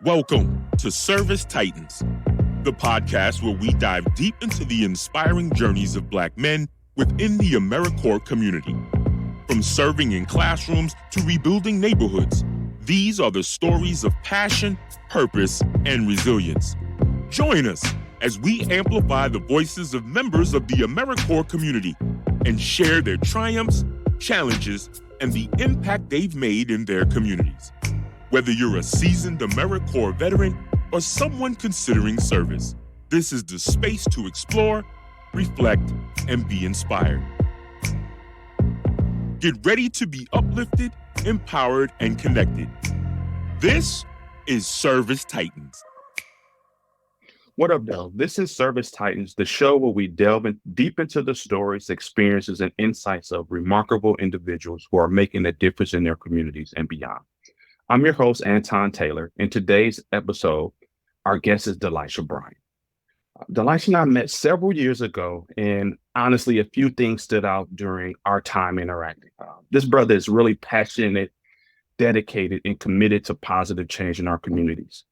Welcome to Service Titans, the podcast where we dive deep into the inspiring journeys of Black men within the AmeriCorps community. From serving in classrooms to rebuilding neighborhoods, these are the stories of passion, purpose, and resilience. Join us as we amplify the voices of members of the AmeriCorps community and share their triumphs, challenges, and the impact they've made in their communities. Whether you're a seasoned AmeriCorps veteran or someone considering service, this is the space to explore, reflect, and be inspired. Get ready to be uplifted, empowered, and connected. This is Service Titans. What up, though? This is Service Titans, the show where we delve deep into the stories, experiences, and insights of remarkable individuals who are making a difference in their communities and beyond. I'm your host, Anton Taylor. In today's episode, our guest is DiLiesha Bryant. DiLiesha and I met several years ago, and honestly, a few things stood out during our time interacting. This brother is really passionate, dedicated, and committed to positive change in our communities.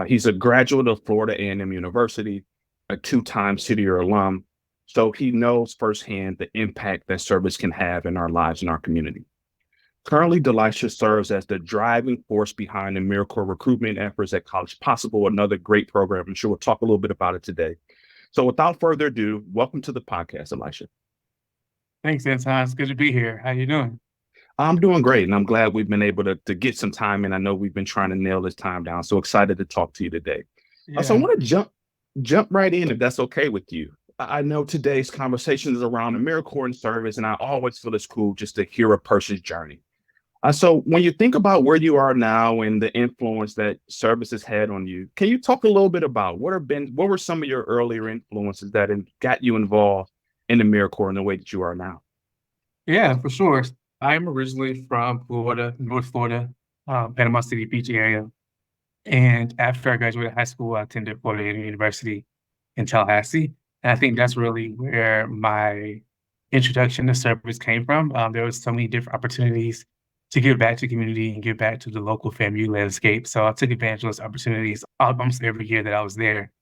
He's a graduate of Florida A&M University, a two-time City Year alum, so he knows firsthand the impact that service can have in our lives and our community. Currently, DiLiesha serves as the driving force behind the AmeriCorps recruitment efforts at College Possible, another great program. I'm sure we'll talk a little bit about it today. So without further ado, welcome to the podcast, DiLiesha. Thanks, Anton. It's good to be here. How you doing? I'm doing great, and I'm glad we've been able to get some time in. I know we've been trying to nail this time down, so excited to talk to you today. Yeah. So I want to jump right in, if that's okay with you. I know today's conversation is around AmeriCorps and service, and I always feel it's cool just to hear a person's journey. So when you think about where you are now and the influence that service has had on you, can you talk a little bit about what were some of your earlier influences that got you involved in AmeriCorps in the way that you are now? Yeah, for sure. I'm originally from Florida, North Florida, Panama City Beach area. And after I graduated high school, I attended Florida A&M University in Tallahassee. And I think that's really where my introduction to service came from. There was so many different opportunities to give back to the community and give back to the local FAMU landscape. So I took advantage of those opportunities almost every year that I was there.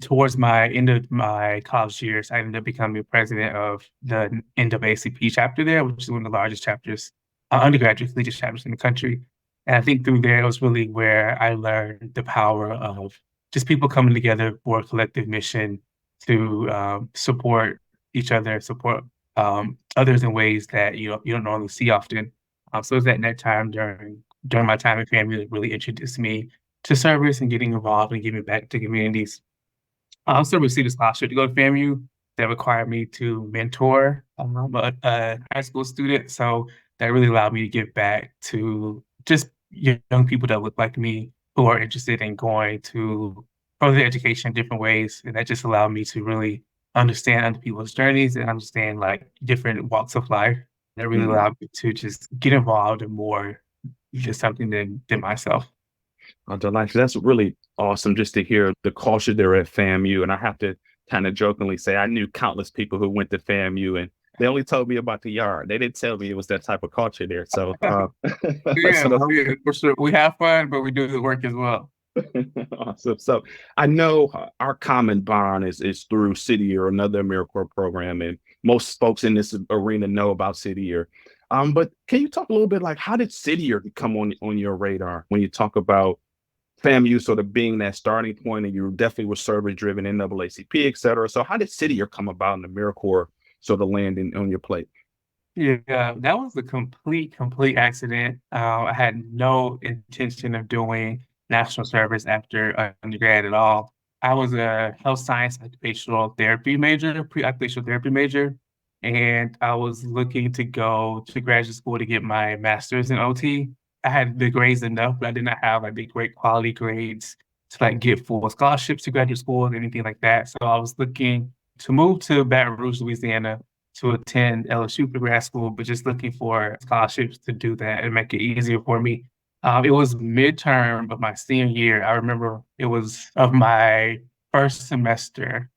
Towards my end of my college years, I ended up becoming president of the NAACP chapter there, which is one of the largest chapters, undergraduate collegiate chapters in the country. And I think through there, it was really where I learned the power of just people coming together for a collective mission to support each other, support others in ways that you don't normally see often. So it was at that time during my time in FAMU that really introduced me to service and getting involved and giving back to communities. I also received a scholarship to go to FAMU that required me to mentor a high school student. So that really allowed me to give back to just young people that look like me who are interested in going to further education in different ways. And that just allowed me to really understand other people's journeys and understand like different walks of life. That really allowed me to just get involved in more just something than myself. DiLiesha, that's really awesome just to hear the culture there at FAMU. And I have to kind of jokingly say I knew countless people who went to FAMU and they only told me about the yard. They didn't tell me it was that type of culture there. So, Yeah, for sure. We have fun, but we do the work as well. Awesome. So I know our common bond is through City Year, another AmeriCorps program, and most folks in this arena know about City Year. But can you talk a little bit like how did City Year come on your radar when you talk about FAMU sort of being that starting point, and you definitely were service driven, NAACP, et cetera. So how did City Year come about in AmeriCorps sort of landing on your plate? Yeah, that was a complete accident. I had no intention of doing national service after undergrad at all. I was a health science occupational therapy major, pre-occupational therapy major, and I was looking to go to graduate school to get my master's in OT. I had the grades enough, but I did not have like the great quality grades to like get full scholarships to graduate school or anything like that. So I was looking to move to Baton Rouge, Louisiana, to attend LSU for grad school, but just looking for scholarships to do that and make it easier for me. It was midterm of my senior year. I remember it was of my first semester.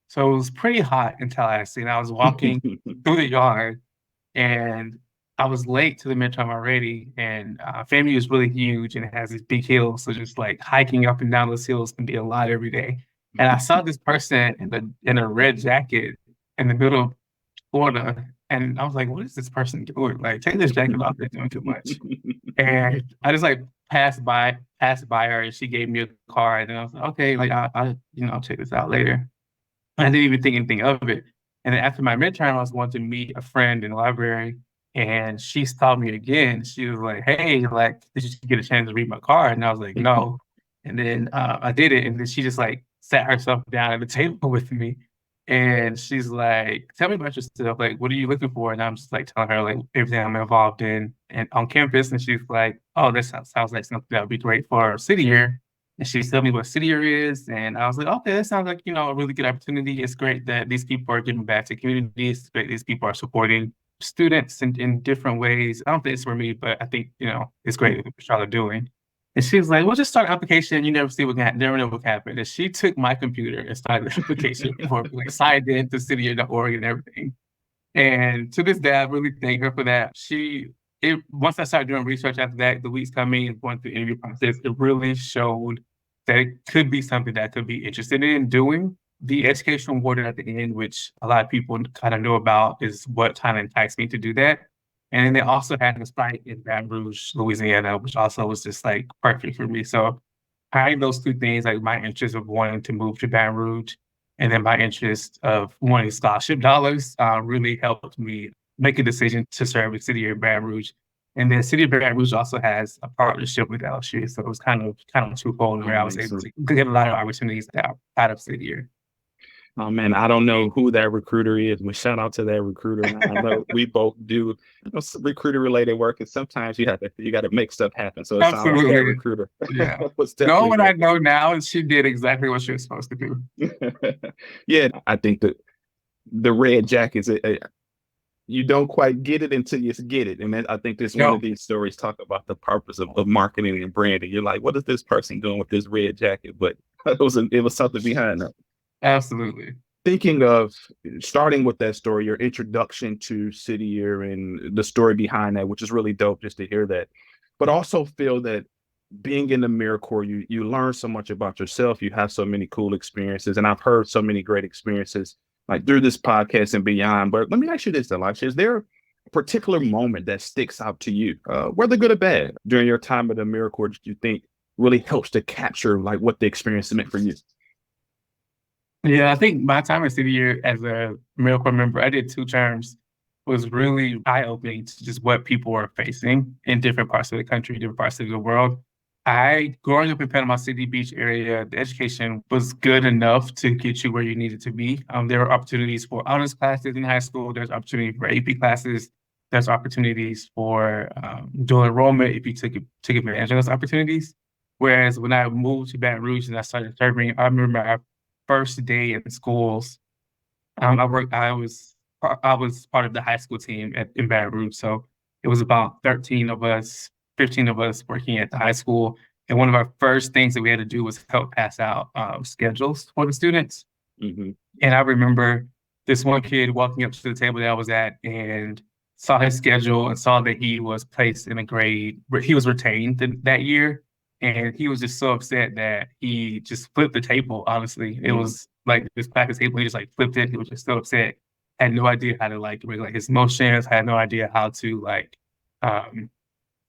So it was pretty hot in Tallahassee, and I was walking through the yard, and I was late to the midterm already, and FAMU is really huge and it has these big hills. So just like hiking up and down those hills can be a lot every day. And I saw this person in a red jacket in the middle of Florida, and I was like, "What is this person doing? Like, take this jacket off. They're doing too much." And I just like passed by her, and she gave me a card, and I was like, "Okay, like I'll check this out later." I didn't even think anything of it. And then after my midterm, I was going to meet a friend in the library, and she stopped me again. She was like, "Hey, like, did you get a chance to read my card?" And I was like, "No." And then I did it, and then she just like sat herself down at the table with me, and she's like, "Tell me about yourself. Like, what are you looking for?" And I'm just like telling her like everything I'm involved in and on campus. And she's like, "Oh, this sounds like something that would be great for city year." And she told me what city year is, and I was like, "Okay, that sounds like a really good opportunity. It's great that these people are giving back to communities. It's great these people are supporting students in different ways. I don't think it's for me, but I think it's great what y'all are doing." And she was like, "Well, just start an application. You never know what happened." And she took my computer and started the application for me, like signed into cityyear.org and everything. And to this day, I really thank her for that. Once I started doing research after that, the weeks coming and going through the interview process, it really showed that it could be something that I could be interested in doing. The education award at the end, which a lot of people kind of know about, is what kind of enticed me to do that. And then they also had a site in Baton Rouge, Louisiana, which also was just like perfect for me. So having those two things, like my interest of wanting to move to Baton Rouge and then my interest of wanting scholarship dollars, really helped me make a decision to serve the city of Baton Rouge. And then City of Baton Rouge also has a partnership with LSU. So it was kind of twofold where I was able to get a lot of opportunities out of city here. Oh man, I don't know who that recruiter is, but shout out to that recruiter. And I know we both do recruiter related work, and sometimes you got to make stuff happen. So it sounds like that recruiter. Yeah. No, what I know now is she did exactly what she was supposed to do. Yeah, I think that the red jackets, you don't quite get it until you get it. And I think this one of these stories talk about the purpose of marketing and branding. You're like, what is this person doing with this red jacket? But it was something behind that. Absolutely. Thinking of starting with that story, your introduction to City Year and the story behind that, which is really dope just to hear that, but also feel that being in the AmeriCorps, you learn so much about yourself. You have so many cool experiences, and I've heard so many great experiences like through this podcast and beyond. But let me ask you this, DiLiesha, is there a particular moment that sticks out to you, whether good or bad, during your time at the AmeriCorps that you think really helps to capture like what the experience meant for you? Yeah, I think my time at City Year as a AmeriCorps member, I did 2 terms, was really eye-opening to just what people are facing in different parts of the country, different parts of the world. Growing up in Panama City Beach area, the education was good enough to get you where you needed to be. There were opportunities for honors classes in high school. There's opportunity for AP classes. There's opportunities for dual enrollment if you took advantage of those opportunities. Whereas when I moved to Baton Rouge and I started serving, I remember our first day in schools. I was part of the high school team in Baton Rouge. So it was about 13 of us, 15 of us working at the high school. And one of our first things that we had to do was help pass out schedules for the students. Mm-hmm. And I remember this one kid walking up to the table that I was at and saw his schedule and saw that he was placed in a grade where he was retained that year. And he was just so upset that he just flipped the table, honestly. It was like this back of the table, he just like flipped it. He was just so upset. Had no idea how to like regulate his emotions, had no idea how to like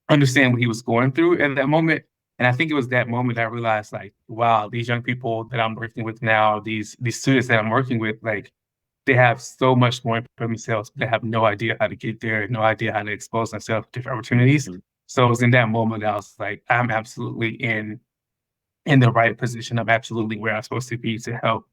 understand what he was going through at that moment. And I think it was that moment that I realized like, wow, these young people that I'm working with now, these students that I'm working with, like they have so much more for themselves, but they have no idea how to get there, no idea how to expose themselves to different opportunities. So it was in that moment that I was like, I'm absolutely in the right position. I'm absolutely where I'm supposed to be to help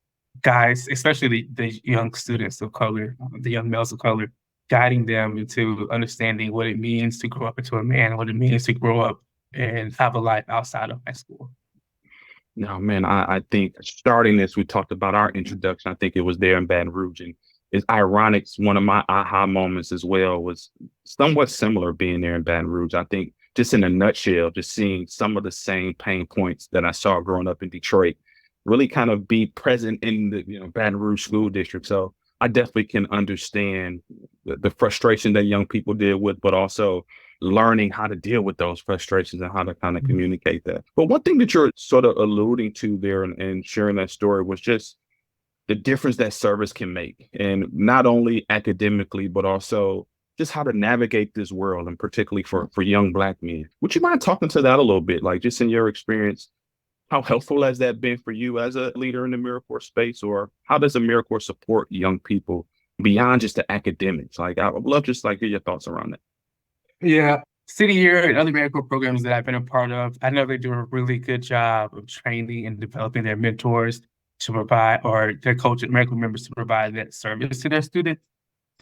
guys, especially the young students of color, the young males of color, guiding them into understanding what it means to grow up into a man, what it means to grow up and have a life outside of high school. No, man, I think starting this, we talked about our introduction. I think it was there in Baton Rouge. And it's ironic. One of my aha moments as well was somewhat similar being there in Baton Rouge. I think just in a nutshell, just seeing some of the same pain points that I saw growing up in Detroit really kind of be present in the Baton Rouge school district. So I definitely can understand the frustration that young people deal with, but also learning how to deal with those frustrations and how to kind of communicate that. But one thing that you're sort of alluding to there and sharing that story was just the difference that service can make, and not only academically, but also just how to navigate this world, and particularly for young Black men. Would you mind talking to that a little bit, like just in your experience? How helpful has that been for you as a leader in the AmeriCorps space, or how does AmeriCorps support young people beyond just the academics? Like, I would love just like hear your thoughts around that. Yeah. City Year and other AmeriCorps programs that I've been a part of, I know they do a really good job of training and developing their mentors to provide, or their coach AmeriCorps members to provide that service to their students.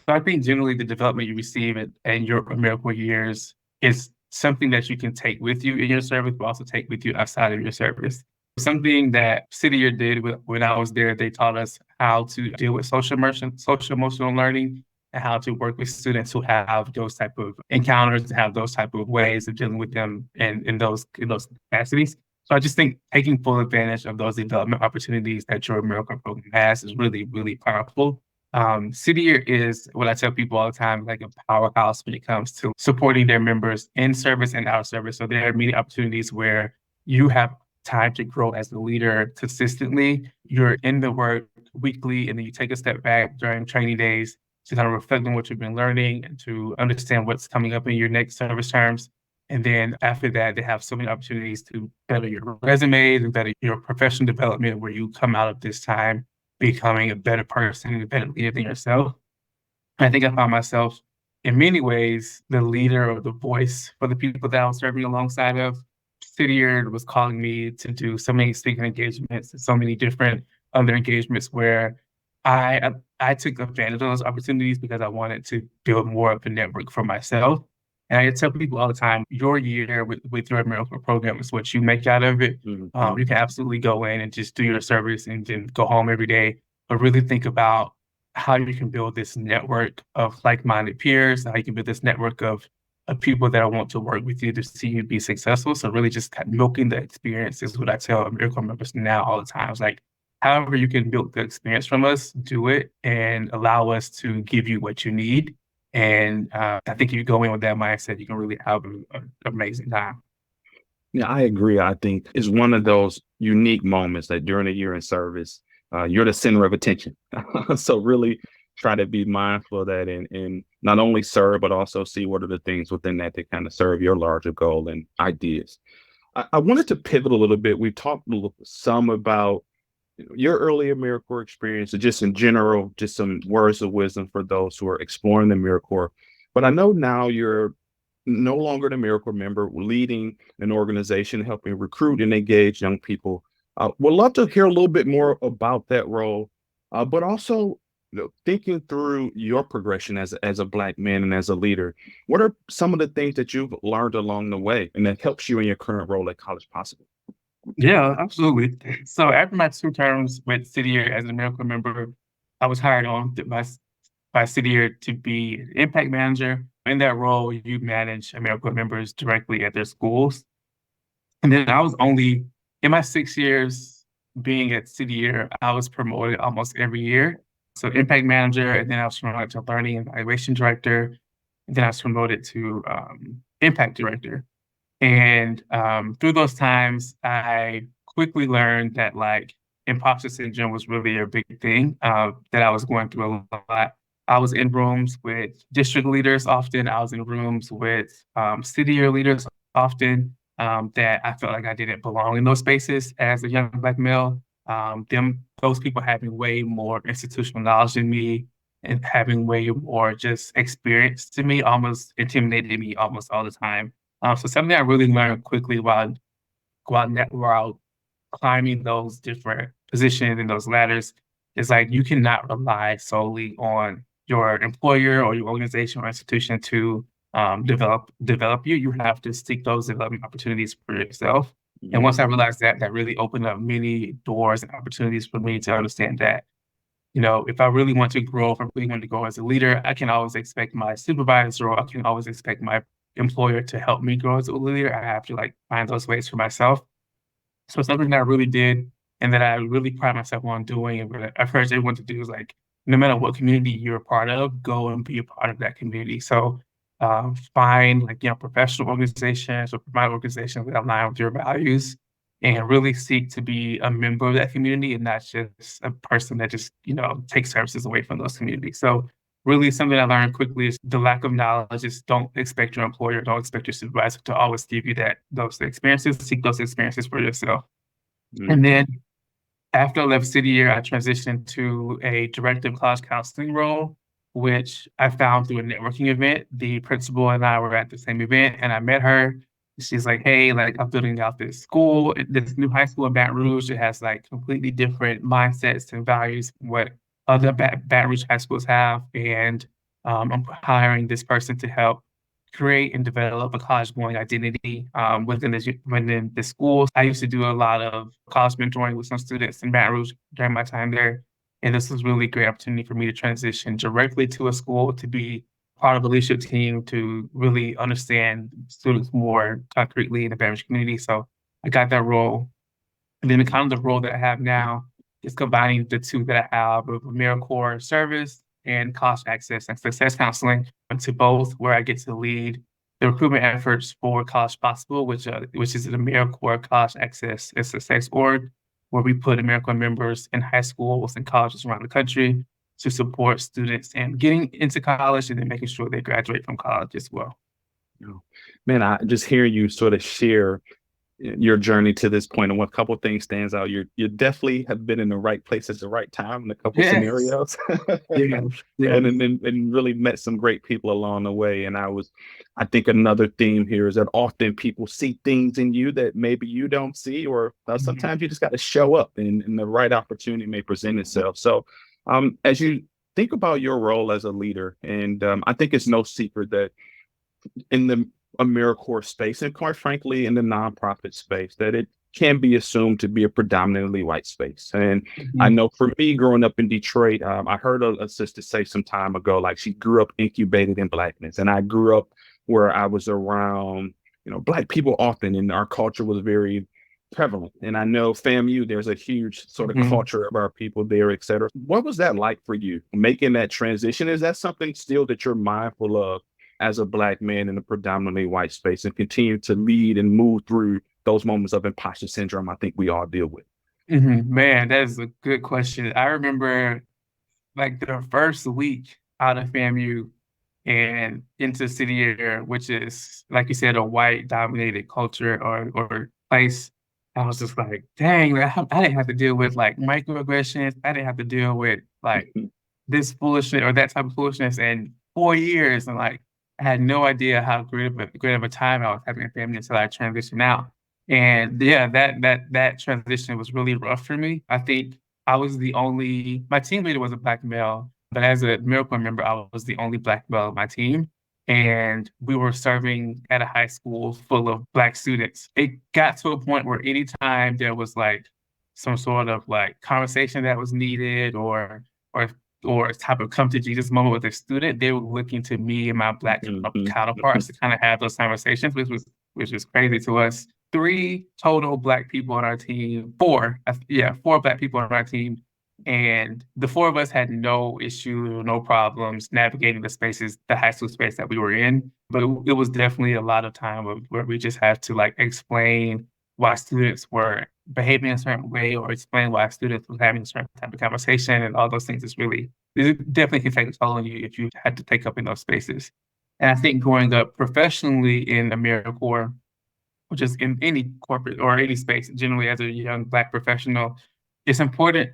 So I think generally the development you receive in your AmeriCorps years is something that you can take with you in your service, but also take with you outside of your service. Something that City Year did when I was there, they taught us how to deal with social emotional learning, and how to work with students who have those type of encounters, have those type of ways of dealing with them in those capacities. So I just think taking full advantage of those development opportunities that your AmeriCorps program has is really, really powerful. City Year is what I tell people all the time, like a powerhouse when it comes to supporting their members in service and out of service. So there are many opportunities where you have time to grow as a leader consistently. You're in the work weekly, and then you take a step back during training days to kind of reflect on what you've been learning and to understand what's coming up in your next service terms. And then after that, they have so many opportunities to better your resumes and better your professional development, where you come out of this time becoming a better person, a better leader than yourself. I think I found myself in many ways the leader or the voice for the people that I was serving alongside of. City Year was calling me to do so many speaking engagements and so many different other engagements where I took advantage of those opportunities because I wanted to build more of a network for myself. And I tell people all the time, your year with your AmeriCorps program is what you make out of it. You can absolutely go in and just do your service and then go home every day, but really think about how you can build this network of like-minded peers, how you can build this network of people that want to work with you to see you be successful. So really just kind of milking the experience is what I tell AmeriCorps members now all the time. It's like, however you can build the experience from us, do it and allow us to give you what you need. And I think if you go in with that mindset, you can really have an amazing time. Yeah, I agree. I think it's one of those unique moments that during a year in service, you're the center of attention. So really try to be mindful of that and not only serve, but also see what are the things within that kind of serve your larger goal and ideas. I wanted to pivot a little bit. We talked some about your early AmeriCorps experience, and just in general, just some words of wisdom for those who are exploring the AmeriCorps. But I know now you're no longer an AmeriCorps member, leading an organization, helping recruit and engage young people. Would love to hear a little bit more about that role, but also thinking through your progression as a Black man and as a leader. What are some of the things that you've learned along the way and that helps you in your current role at College Possible? Yeah, absolutely. So after my 2 terms with City Year as an AmeriCorps member, I was hired on by City Year to be an impact manager. In that role, you manage AmeriCorps members directly at their schools. And then I was only in my 6 years being at City Year, I was promoted almost every year. So impact manager, and then I was promoted to learning and evaluation director, and then I was promoted to impact director. And through those times, I quickly learned that like imposter syndrome was really a big thing that I was going through a lot. I was in rooms with district leaders often. I was in rooms with city year leaders often that I felt like I didn't belong in those spaces as a young Black male. Those people having way more institutional knowledge than me and having way more just experience to me almost intimidated me almost all the time. So something I really learned quickly while climbing those different positions and those ladders is like you cannot rely solely on your employer or your organization or institution to develop you. You have to seek those development opportunities for yourself. And once I realized that, that really opened up many doors and opportunities for me to understand that, you know, if I really want to grow, if I really want to grow as a leader, I can always expect my supervisor or I can always expect my employer to help me grow as a leader. I have to like find those ways for myself. So something that I really did and that I really pride myself on doing and what I encourage everyone to do is like no matter what community you're a part of, go and be a part of that community. So find professional organizations or provide organizations that align with your values and really seek to be a member of that community and not just a person that just, takes services away from those communities. So really something I learned quickly is the lack of knowledge is don't expect your employer, don't expect your supervisor to always give you those experiences, seek those experiences for yourself. And then after I left City Year, I transitioned to a director of college counseling role, which I found through a networking event. The principal and I were at the same event, and I met her. She's like, "Hey, I'm building out this school, this new high school in Baton Rouge. It has completely different mindsets and values from what other Baton Rouge high schools have, and I'm hiring this person to help create and develop a college-going identity within the schools." I used to do a lot of college mentoring with some students in Baton Rouge during my time there, and this was really a great opportunity for me to transition directly to a school to be part of a leadership team to really understand students more concretely in the Baton Rouge community. So I got that role. And then the role that I have now is combining the two that I have of AmeriCorps service and college access and success counseling into both, where I get to lead the recruitment efforts for College Possible, which is an AmeriCorps college access and success org, where we put AmeriCorps members in high schools and colleges around the country to support students and getting into college and then making sure they graduate from college as well. Man, I just hear you sort of share your journey to this point, and one couple of things stands out. You definitely have been in the right place at the right time in a couple Yes. scenarios. Yeah. And really met some great people along the way. And I think another theme here is that often people see things in you that maybe you don't see, or sometimes you just got to show up and the right opportunity may present itself. So as you think about your role as a leader, and I think it's no secret that in the AmeriCorps space, and quite frankly, in the nonprofit space, that it can be assumed to be a predominantly white space. And I know for me, growing up in Detroit, I heard a sister say some time ago, like she grew up incubated in Blackness. And I grew up where I was around, Black people often, and our culture was very prevalent. And I know FAMU, there's a huge sort of culture of our people there, et cetera. What was that like for you, making that transition? Is that something still that you're mindful of as a Black man in a predominantly white space, and continue to lead and move through those moments of imposter syndrome I think we all deal with? Man, that is a good question. I remember the first week out of FAMU and into City Year, which is, like you said, a white dominated culture or place. I was just like, dang, I didn't have to deal with microaggressions. I didn't have to deal with this foolishness or that type of foolishness in 4 years. And I had no idea how great of a time I was having in FAMU until I transitioned out. And yeah, that transition was really rough for me. I think I was my team leader was a Black male, but as a AmeriCorps member, I was the only Black male on my team. And we were serving at a high school full of Black students. It got to a point where anytime there was some sort of conversation that was needed or a type of come to Jesus moment with a student, they were looking to me and my Black counterparts to kind of have those conversations, which was crazy to us. 3 total Black people on our team, 4 Black people on our team. And the 4 of us had no issue, no problems navigating the high school space that we were in. But it was definitely a lot of time where we just had to explain why students were behaving a certain way, or explain why students were having a certain type of conversation, and all those things it definitely can take a toll on you if you had to take up in those spaces. And I think growing up professionally in AmeriCorps, which is in any corporate or any space, generally as a young Black professional, it's important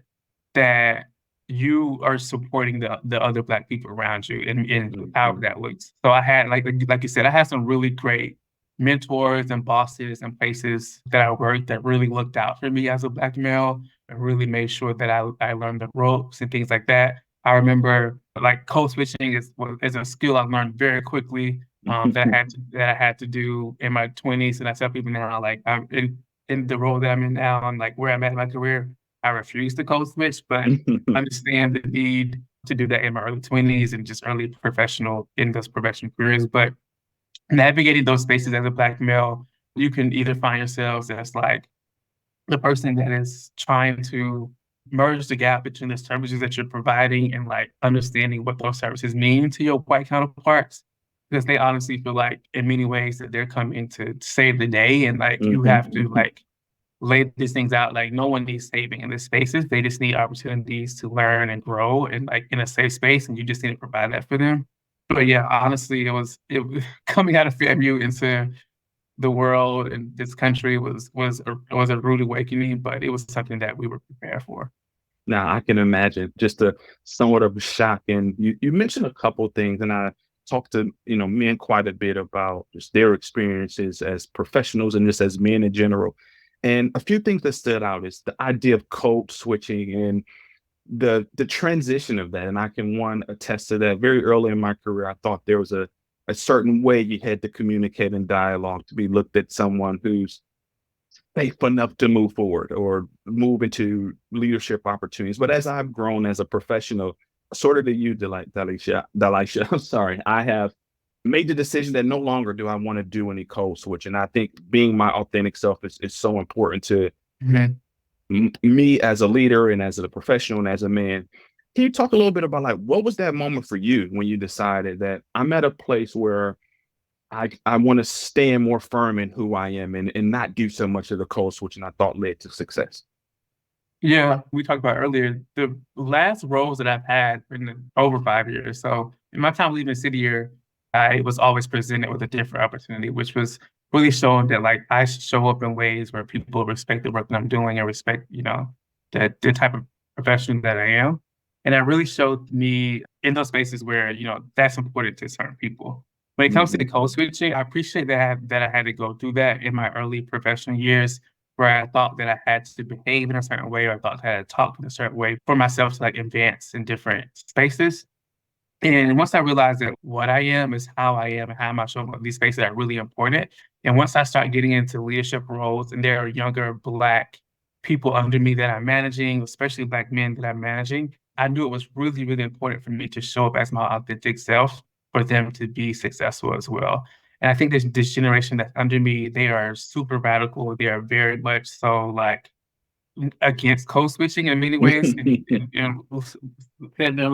that you are supporting the other Black people around you and however that looks. So I had, like you said, I had some really great mentors and bosses and places that I worked that really looked out for me as a Black male and really made sure that I learned the ropes and things like that. I remember code switching is a skill I learned very quickly that I had to do in my 20s. And I tell people now, I'm in the role that I'm in now, and where I'm at in my career, I refuse to code switch, but understand the need to do that in my early 20s and just early in those professional careers. But navigating those spaces as a Black male, you can either find yourselves as the person that is trying to merge the gap between the services that you're providing and like understanding what those services mean to your white counterparts. Because they honestly feel like in many ways that they're coming to save the day, and like you have to like lay these things out. Like no one needs saving in these spaces. They just need opportunities to learn and grow and like in a safe space, and you just need to provide that for them. But yeah, honestly, it coming out of FAMU into the world and this country was a rude awakening, but it was something that we were prepared for. Now I can imagine just a somewhat of a shock. And you mentioned a couple of things, and I talked to men quite a bit about just their experiences as professionals and just as men in general. And a few things that stood out is the idea of code switching and the transition of that. And I can attest to that. Very early in my career, I thought there was a certain way you had to communicate and dialogue to be looked at someone who's safe enough to move forward or move into leadership opportunities. But as I've grown as a professional, sort of to you, DiLiesha, I'm sorry, I have made the decision that no longer do I want to do any code switch. And I think being my authentic self is so important to me as a leader and as a professional and as a man. Can you talk a little bit about like what was that moment for you when you decided that I'm at a place where I want to stand more firm in who I am and not do so much of the code switching I thought led to success? Yeah, we talked about earlier, the last roles that I've had in over 5 years. So in my time leaving City Year, I was always presented with a different opportunity, which was really showing that like I show up in ways where people respect the work that I'm doing and respect, the type of professional that I am. And that really showed me in those spaces where, that's important to certain people. When it comes to the code switching, I appreciate that I had to go through that in my early professional years where I thought that I had to behave in a certain way, or I thought I had to talk in a certain way for myself to like advance in different spaces. And once I realized that what I am is how I am and how I'm showing up these spaces are really important. And once I start getting into leadership roles and there are younger Black people under me that I'm managing, especially Black men that I'm managing, I knew it was really, really important for me to show up as my authentic self for them to be successful as well. And I think this generation that's under me, they are super radical. They are very much so like against code switching in many ways. And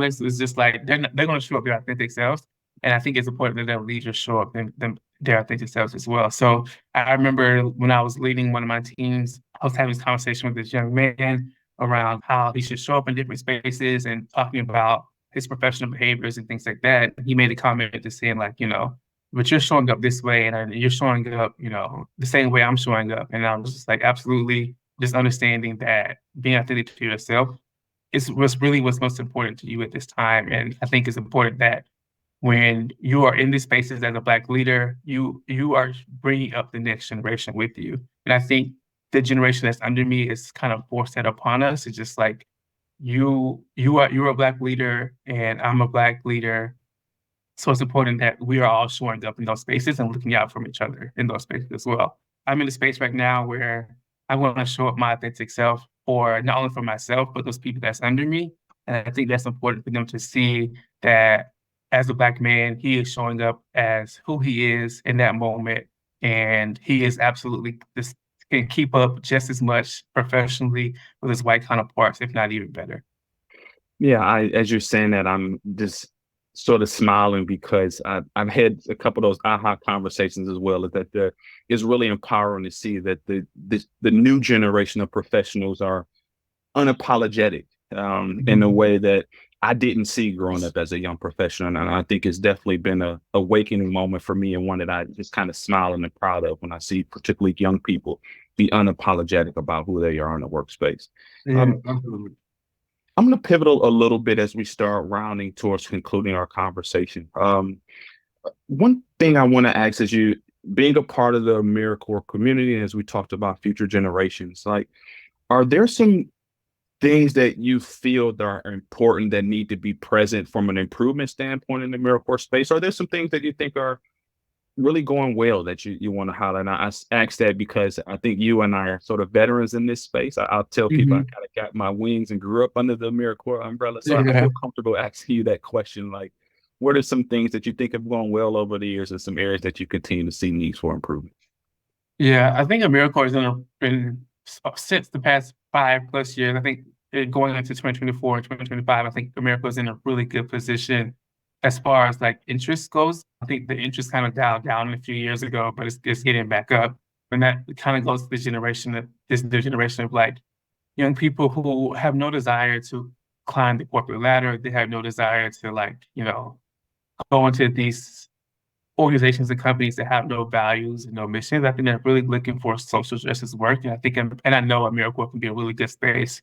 is just like they're going to show up their authentic selves. And I think it's important that their leaders show up their authentic selves as well. So I remember when I was leading one of my teams, I was having this conversation with this young man around how he should show up in different spaces and talking about his professional behaviors and things like that. He made a comment to saying like, but you're showing up this way and you're showing up, the same way I'm showing up. And I was just like, absolutely, just understanding that being authentic to yourself is what's most important to you at this time. And I think it's important that when you are in these spaces as a Black leader, you are bringing up the next generation with you. And I think the generation that's under me is kind of forced that upon us. It's just like you're a Black leader and I'm a Black leader. So it's important that we are all showing up in those spaces and looking out for each other in those spaces as well. I'm in a space right now where I want to show up my authentic self for not only for myself, but those people that's under me. And I think that's important for them to see that as a Black man, he is showing up as who he is in that moment. And he is absolutely this can keep up just as much professionally with his white counterparts, if not even better. Yeah, as you're saying that, I'm just sort of smiling because I've had a couple of those aha conversations as well. That it's really empowering to see that the new generation of professionals are unapologetic in a way that I didn't see growing up as a young professional. And I think it's definitely been a awakening moment for me, and one that I just kind of smile and am proud of when I see particularly young people be unapologetic about who they are in the workspace. Yeah, absolutely. I'm going to pivot a little bit as we start rounding towards concluding our conversation. One thing I want to ask is you being a part of the AmeriCorps community, as we talked about future generations, like, are there some things that you feel that are important that need to be present from an improvement standpoint in the AmeriCorps space? Are there some things that you think are really going well that you want to highlight? And I ask that because I think you and I are sort of veterans in this space. I'll tell people I kind of got my wings and grew up under the AmeriCorps umbrella. So I feel comfortable asking you that question. Like, what are some things that you think have gone well over the years and some areas that you continue to see needs for improvement? Yeah, I think AmeriCorps has been since the past 5+ years. I think going into 2024 and 2025, I think America is in a really good position as far as like interest goes. I think the interest kind of dialed down a few years ago, but it's getting back up. And that kind of goes to the generation of like young people who have no desire to climb the corporate ladder. They have no desire to like, go into these organizations and companies that have no values and no missions. I think they're really looking for social justice work. And I think, and I know AmeriCorps can be a really good space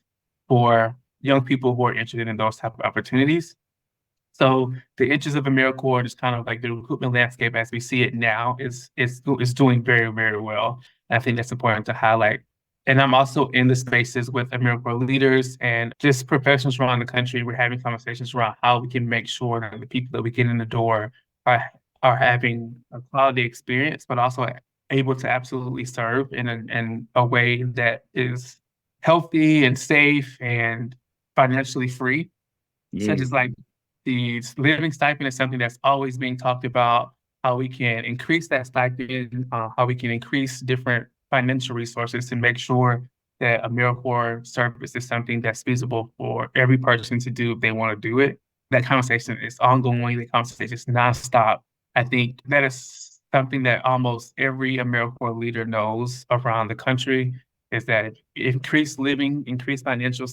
for young people who are interested in those type of opportunities. So the interest of AmeriCorps is kind of like the recruitment landscape as we see it now is doing very, very well. And I think that's important to highlight. And I'm also in the spaces with AmeriCorps leaders and just professionals around the country. We're having conversations around how we can make sure that the people that we get in the door are are having a quality experience, but also able to absolutely serve in a way that is healthy and safe and financially free. Such as like the living stipend is something that's always being talked about, how we can increase that stipend, how we can increase different financial resources to make sure that AmeriCorps service is something that's feasible for every person to do if they want to do it. That conversation is ongoing. The conversation is nonstop. I think that is something that almost every AmeriCorps leader knows around the country is that increased living, increased financial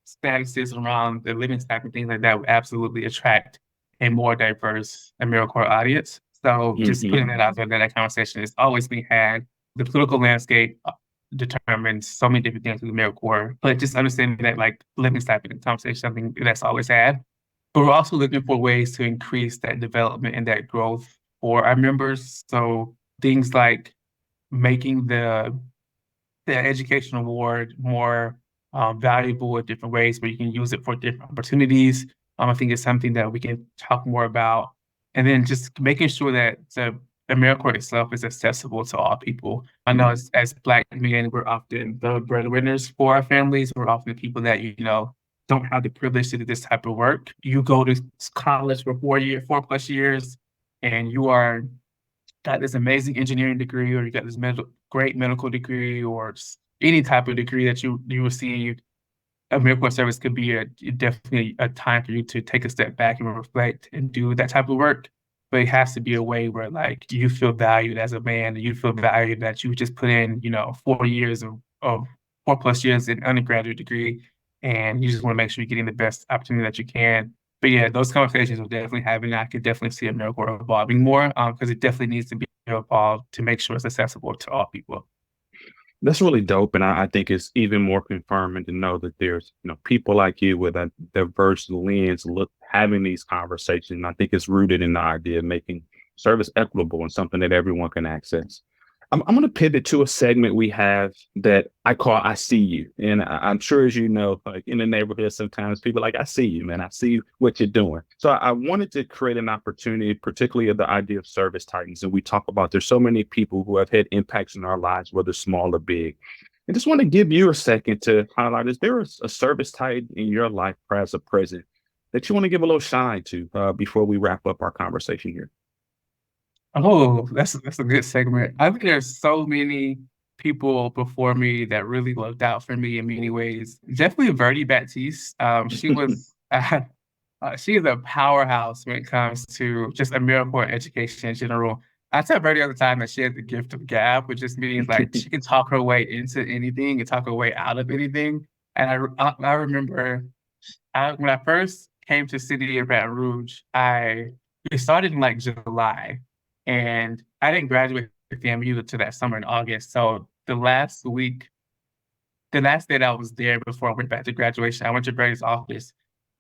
statuses around the living stipend, things like that would absolutely attract a more diverse AmeriCorps audience. So just putting that out there, that conversation is always being had. The political landscape determines so many different things with AmeriCorps, but just understanding that like living stipend conversation is something that's always had. But we're also looking for ways to increase that development and that growth for our members. So things like making the education award more valuable in different ways where you can use it for different opportunities. I think it's something that we can talk more about. And then just making sure that the AmeriCorps itself is accessible to all people. I know as Black men, we're often the breadwinners for our families. We're often the people that, don't have the privilege to do this type of work. You go to college for 4+ years, and you got this amazing engineering degree, or you got this great medical degree, or any type of degree that you receive. AmeriCorps service could be definitely a time for you to take a step back and reflect and do that type of work. But it has to be a way where like you feel valued as a man, and you feel valued that you just put in, 4 years of 4+ years in undergraduate degree, and you just want to make sure you're getting the best opportunity that you can. But yeah, those conversations we're definitely having. I could definitely see AmeriCorps evolving more because it definitely needs to be evolved to make sure it's accessible to all people. That's really dope. And I think it's even more confirming to know that there's, people like you with a diverse lens having these conversations. And I think it's rooted in the idea of making service equitable and something that everyone can access. I'm going to pivot to a segment we have that I call I See You. And I'm sure, as you know, like in the neighborhood, sometimes people are like, I see you, man. I see what you're doing. So I wanted to create an opportunity, particularly of the idea of service titans. And we talk about there's so many people who have had impacts in our lives, whether small or big. I just want to give you a second to highlight, is there a service titan in your life, past or present, that you want to give a little shine to before we wrap up our conversation here? Oh, that's a good segment. I think there's so many people before me that really looked out for me in many ways. Definitely Verdi Baptiste. She was she is a powerhouse when it comes to just AmeriCorps education in general. I tell Verdi all the time that she has the gift of gab, which just means like she can talk her way into anything and talk her way out of anything. And I remember when I first came to City of Baton Rouge, we started in like July. And I didn't graduate from FAMU until that summer in August. So the last day that I was there before I went back to graduation, I went to Brady's office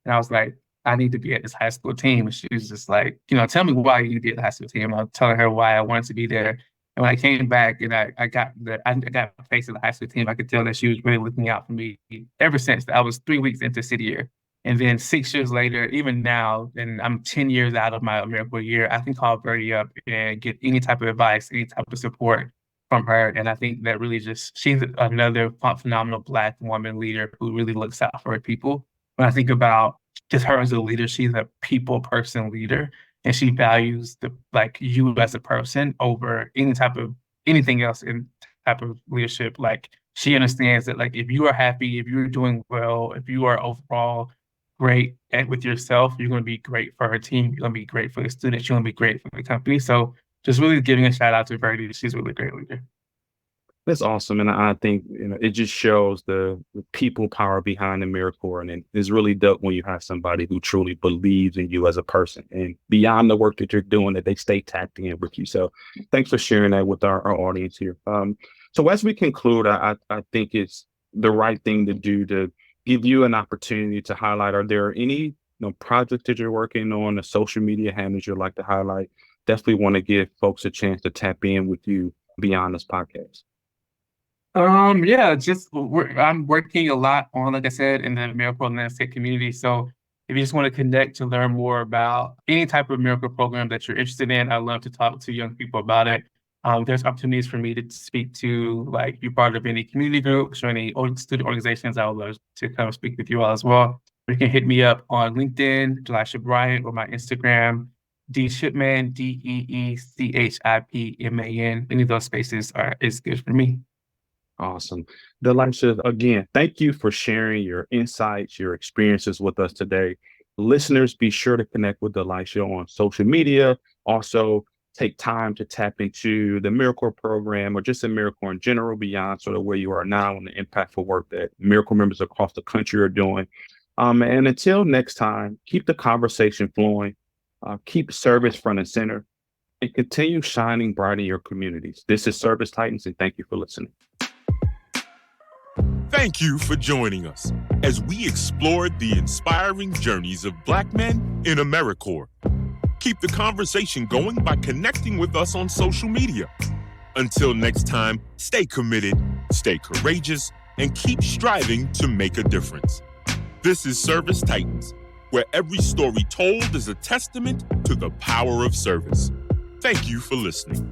and I was like, I need to be at this high school team. And she was just like, tell me why you need to be at the high school team. I was telling her why I wanted to be there. And when I came back and I got a face of the high school team, I could tell that she was really looking out for me ever since I was 3 weeks into City Year. And then 6 years later, even now, and I'm 10 years out of my AmeriCorps year, I can call Birdie up and get any type of advice, any type of support from her. And I think that really she's another phenomenal Black woman leader who really looks out for her people. When I think about just her as a leader, she's a people person leader, and she values you as a person over anything else in type of leadership. Like she understands that like if you are happy, if you're doing well, if you are overall great with yourself, you're going to be great for her team. You're going to be great for the students. You're going to be great for the company. So just really giving a shout out to Verdi. She's a really great leader. That's awesome. And I think, it just shows the people power behind AmeriCorps. And it's really dope when you have somebody who truly believes in you as a person and beyond the work that you're doing, that they stay tapped in with you. So thanks for sharing that with our audience here. So as we conclude, I think it's the right thing to do to give you an opportunity to highlight, are there any projects that you're working on, the social media handles you'd like to highlight? Definitely want to give folks a chance to tap in with you beyond this podcast. Yeah, I'm working a lot on, like I said, in the AmeriCorps landscape community. So if you just want to connect to learn more about any type of AmeriCorps program that you're interested in, I'd love to talk to young people about it. There's opportunities for me to speak to, like, be part of any community groups or any student organizations. I would love to come speak with you all as well. You can hit me up on LinkedIn, DiLiesha Bryant, or my Instagram, D Shipman, DeeChipman. Any of those spaces is good for me. Awesome. DiLiesha, again, thank you for sharing your insights, your experiences with us today. Listeners, be sure to connect with DiLiesha on social media. Also, take time to tap into the AmeriCorps program or just AmeriCorps in general, beyond sort of where you are now and the impactful work that AmeriCorps members across the country are doing. And until next time, keep the conversation flowing, keep service front and center, and continue shining bright in your communities. This is Service Titans, and thank you for listening. Thank you for joining us as we explored the inspiring journeys of Black men in AmeriCorps. Keep the conversation going by connecting with us on social media. Until next time, stay committed, stay courageous, and keep striving to make a difference. This is Service Titans, where every story told is a testament to the power of service. Thank you for listening.